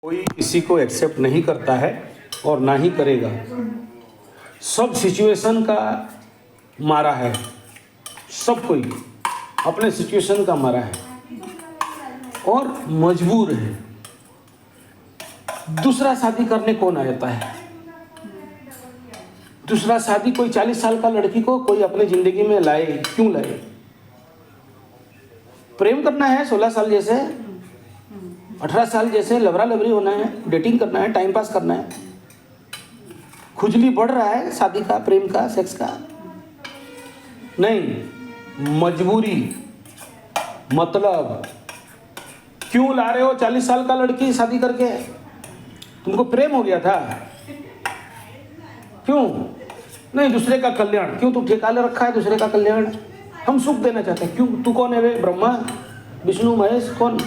कोई किसी को एक्सेप्ट नहीं करता है और ना ही करेगा। सब सिचुएशन का मारा है, सब कोई अपने सिचुएशन का मारा है और मजबूर है। दूसरा शादी करने कौन आ जाता है? दूसरा शादी कोई 40 साल का लड़की को कोई अपने जिंदगी में लाए, क्यों लाए? प्रेम करना है 16 साल जैसे, 18 साल जैसे लवरा लवरी होना है, डेटिंग करना है, टाइम पास करना है। खुजली बढ़ रहा है शादी का, प्रेम का, सेक्स का नहीं, मजबूरी। मतलब क्यों ला रहे हो 40 साल का लड़की शादी करके? तुमको प्रेम हो गया था? क्यों नहीं? दूसरे का कल्याण। क्यों तू ठेका ले रखा है दूसरे का कल्याण? हम सुख देना चाहते हैं। क्यों? तू कौन है वे? ब्रह्मा, विष्णु, महेश? कौन?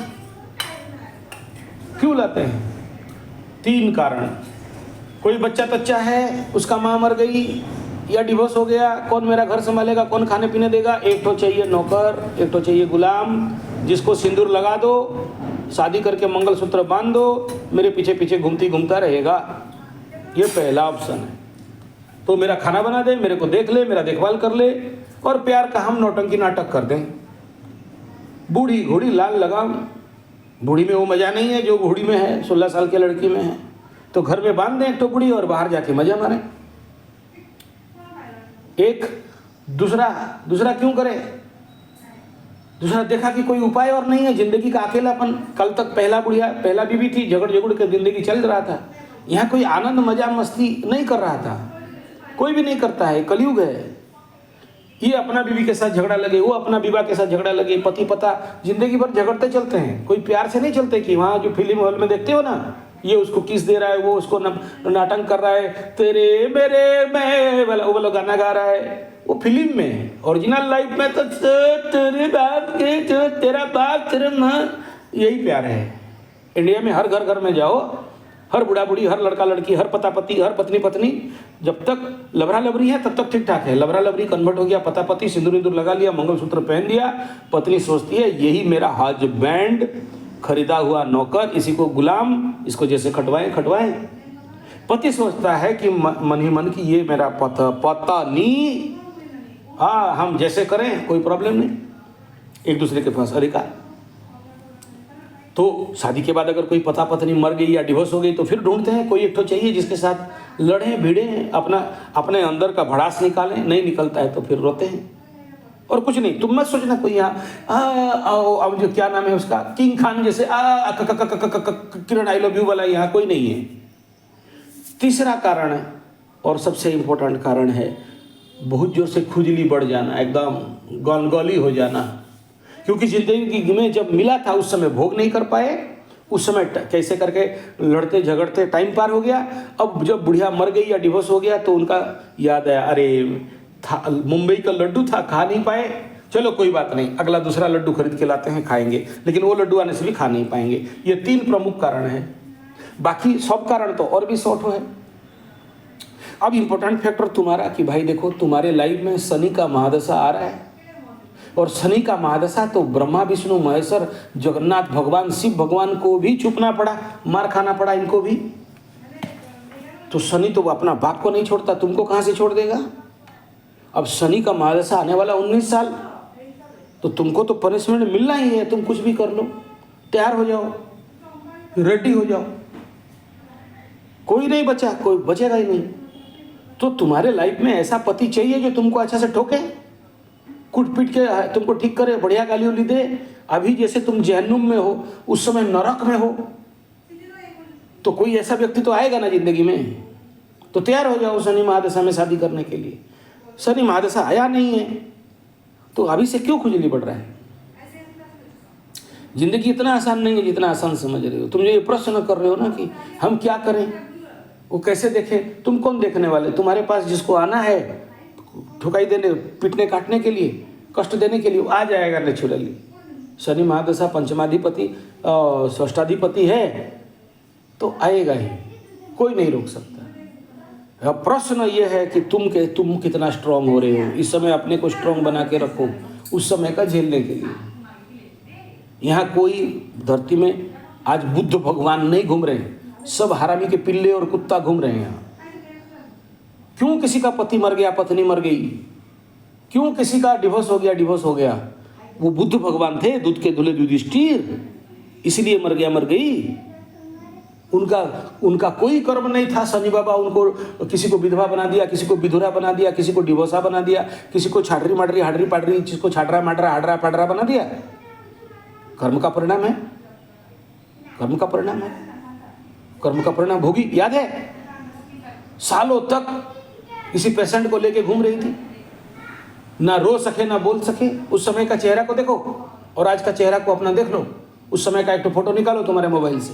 क्यों लाते हैं? 3 कारण। कोई बच्चा तच्चा है, उसका माँ मर गई या डिवोर्स हो गया, कौन मेरा घर संभालेगा, कौन खाने पीने देगा? एक तो चाहिए नौकर, एक तो चाहिए गुलाम, जिसको सिंदूर लगा दो, शादी करके मंगलसूत्र बांध दो, मेरे पीछे पीछे घूमता रहेगा। ये पहला ऑप्शन है। तो मेरा खाना बना दे, मेरे को देख ले, मेरा देखभाल कर ले और प्यार का हम नौटंकी नाटक कर दें। बूढ़ी घोड़ी लाल लगाम। बूढ़ी में वो मज़ा नहीं है जो बूढ़ी में है, 16 साल की लड़की में है। तो घर में बांध दें एक तो बूढ़ी और बाहर जाके मजा मारें। एक दूसरा क्यों करे? दूसरा देखा कि कोई उपाय और नहीं है, जिंदगी का अकेलापन। कल तक पहला बीवी थी, झगड़ के जिंदगी चल रहा था। यहाँ कोई आनंद मजा मस्ती नहीं कर रहा था, कोई भी नहीं करता है। कलयुग है। ये अपना बीवी के साथ झगड़ा लगे, वो अपना विवाह के साथ झगड़ा लगे, पति पता जिंदगी भर झगड़ते चलते हैं। कोई प्यार से नहीं चलते कि वहाँ जो फिल्म हॉल में देखते हो ना, ये उसको किस दे रहा है, वो उसको नाटक कर रहा है, तेरे मेरे मैं वो वाला गाना गा रहा है। वो फिल्म में, ओरिजिनल लाइफ में तो तेरे बाप के तेरा बाप तेरे माँ, यही प्यार है। इंडिया में हर घर में जाओ, हर बूढ़ा बूढ़ी, हर लड़का लड़की, हर पता पति, हर पत्नी पत्नी, जब तक लवरा लवरी है तब तक ठीक ठाक है। लवरा लवरी कन्वर्ट हो गया, पता पति, सिंदूर इंदूर लगा लिया, मंगलसूत्र पहन दिया, पत्नी सोचती है यही मेरा हस्बैंड, खरीदा हुआ नौकर, इसी को गुलाम, इसको जैसे खटवाएं। पति सोचता है कि मन ही मन की ये मेरा पत्नी, हाँ हम जैसे करें कोई प्रॉब्लम नहीं, एक दूसरे के पास अधिकार। तो शादी के बाद अगर कोई पता पत्नी मर गई या डिवोर्स हो गई तो फिर ढूंढते हैं कोई एक तो चाहिए जिसके साथ लड़ें भिड़ें, अपने अंदर का भड़ास निकालें। नहीं निकलता है तो फिर रोते हैं और कुछ नहीं। तुम मत सोचना कोई यहाँ अब जो क्या नाम है उसका, किंग खान जैसे किरण आई लव यू वाला यहाँ कोई नहीं है। तीसरा कारण और सबसे इम्पोर्टेंट कारण है बहुत जोर से खुजली बढ़ जाना, एकदम गलगली हो जाना। क्योंकि जिंदगी में जब मिला था उस समय भोग नहीं कर पाए, उस समय कैसे करके लड़ते झगड़ते टाइम पार हो गया। अब जब बुढ़िया मर गई या डिवोर्स हो गया तो उनका याद आया, अरे था मुंबई का लड्डू था, खा नहीं पाए, चलो कोई बात नहीं, अगला दूसरा लड्डू खरीद के लाते हैं, खाएंगे। लेकिन वो लड्डू आने से भी खा नहीं पाएंगे। ये 3 प्रमुख कारण हैं। बाकी सब कारण तो और भी शॉर्ट है। अब इम्पोर्टेंट फैक्टर तुम्हारा कि भाई देखो तुम्हारे लाइफ में शनि का महादशा आ रहा है, और शनि का महादशा तो ब्रह्मा विष्णु महेश्वर जगन्नाथ भगवान शिव भगवान को भी छुपना पड़ा, मार खाना पड़ा इनको भी। तो शनि तो अपना बाप को नहीं छोड़ता, तुमको कहाँ से छोड़ देगा? अब शनि का महादशा आने वाला 19 साल, तो तुमको तो पनिशमेंट मिलना ही है। तुम कुछ भी कर लो, तैयार हो जाओ, रेडी हो जाओ, कोई नहीं बचा, कोई बचेगा ही नहीं। तो तुम्हारे लाइफ में ऐसा पति चाहिए जो तुमको अच्छा से ठोके, कुट पीट के तुमको ठीक करे, बढ़िया गाली उली दे। अभी जैसे तुम जहन्नुम में हो, उस समय नरक में हो, तो कोई ऐसा व्यक्ति तो आएगा ना जिंदगी में। तो तैयार हो जाओ शनि महादशा में शादी करने के लिए। शनि महादशा आया नहीं है तो अभी से क्यों खुजली बढ़ रहा है? जिंदगी इतना आसान नहीं है जितना आसान समझ रहे हो। तुम जो ये प्रश्न कर रहे हो ना कि हम क्या करें, वो कैसे देखें, तुम कौन देखने वाले? तुम्हारे पास जिसको आना है ठुकाई देने, पीटने काटने के लिए, कष्ट देने के लिए, आ जाएगा नेचुरली। शनि महादशा पंचमाधिपति षष्ठाधिपति है तो आएगा ही, कोई नहीं रोक सकता। अब प्रश्न ये है कि तुम कितना स्ट्रांग हो रहे हो। इस समय अपने को स्ट्रांग बना के रखो उस समय का झेलने के लिए। यहाँ कोई धरती में आज बुद्ध भगवान नहीं घूम रहे हैं, सब हरामी के पिल्ले और कुत्ता घूम रहे हैं यहाँ। क्यों किसी का पति मर गया, पत्नी मर गई, क्यों किसी का डिवोर्स हो गया, डिवोर्स हो गया? वो बुद्ध भगवान थे, दूध के धुले युधिष्ठिर, इसलिए मर गया, मर गई। उनका कोई कर्म नहीं था। शनि बाबा उनको किसी को विधवा बना दिया, किसी को विधुरा बना दिया, किसी को डिवोर्सा बना दिया, किसी को छाटरी माटरी हाडरी पाडरी, जिसको छाटरा माटरा हाडरा पाडरा बना दिया। कर्म का परिणाम है, कर्म का परिणाम है, कर्म का परिणाम भोगी। याद है सालों तक किसी पेशेंट को लेके घूम रही थी, ना रो सके ना बोल सके। उस समय का चेहरा को देखो और आज का चेहरा को अपना देख लो। उस समय का एक तो फोटो निकालो तुम्हारे मोबाइल से,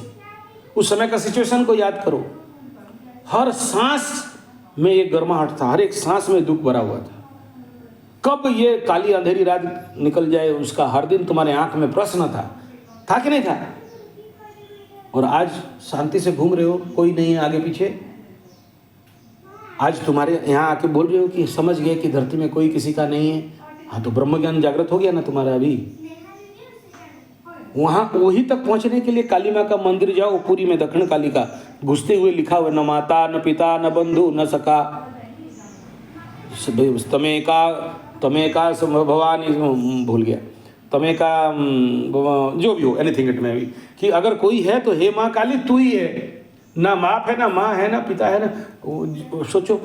उस समय का सिचुएशन को याद करो। हर सांस में एक गर्माहट था, हर एक सांस में दुख भरा हुआ था। कब ये काली अंधेरी रात निकल जाए उसका हर दिन तुम्हारे आंख में प्रश्न था कि नहीं था? और आज शांति से घूम रहे हो, कोई नहीं है आगे पीछे। आज तुम्हारे यहाँ आके बोल रहे हो कि समझ गए कि धरती में कोई किसी का नहीं है। हाँ, तो ब्रह्म ज्ञान जागृत हो गया ना तुम्हारा। अभी वहाँ वहीं तक पहुँचने के लिए काली माँ का मंदिर जाओ, पूरी में दक्षिण काली का घुसते हुए लिखा हुआ, न माता न पिता न बंधु न सका तमेका भवानी, भूल गया, तमेका जो भी हो, एनीथिंग इट में भी, कि अगर कोई है तो हे माँ काली तू ही है। ना बाप है, ना माँ है, ना पिता है, ना। सोचो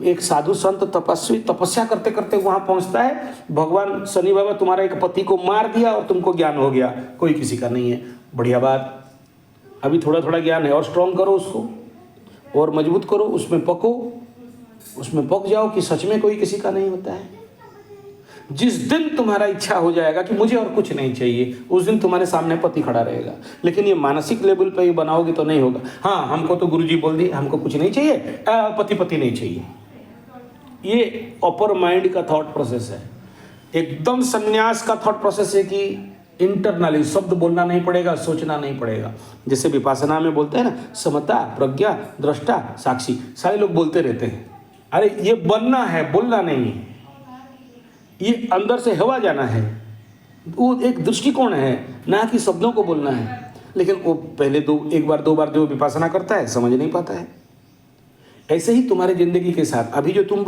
एक साधु संत तपस्वी तपस्या करते करते वहाँ पहुँचता है। भगवान शनि बाबा तुम्हारा एक पति को मार दिया और तुमको ज्ञान हो गया, कोई किसी का नहीं है। बढ़िया बात, अभी थोड़ा थोड़ा ज्ञान है और स्ट्रॉन्ग करो उसको और मजबूत करो, उसमें पको, उसमें पक जाओ कि सच में कोई किसी का नहीं होता है। जिस दिन तुम्हारा इच्छा हो जाएगा कि मुझे और कुछ नहीं चाहिए, उस दिन तुम्हारे सामने पति खड़ा रहेगा। लेकिन ये मानसिक लेवल पे ही बनाओगे तो नहीं होगा। हाँ, हमको तो गुरुजी बोल दिए हमको कुछ नहीं चाहिए, पति नहीं चाहिए। ये अपर माइंड का थॉट प्रोसेस है। एकदम संन्यास का थॉट प्रोसेस है कि इंटरनली शब्द बोलना नहीं पड़ेगा, सोचना नहीं पड़ेगा। जैसे विपासना में बोलते हैं ना, समता, प्रज्ञा, दृष्टा, साक्षी, सारे लोग बोलते रहते हैं। अरे ये बनना है, बोलना नहीं है। ये अंदर से हवा जाना है, वो एक दृष्टिकोण है, ना कि शब्दों को बोलना है। लेकिन वो पहले एक बार दो बार जो विपासना करता है समझ नहीं पाता है। ऐसे ही तुम्हारी जिंदगी के साथ अभी जो तुम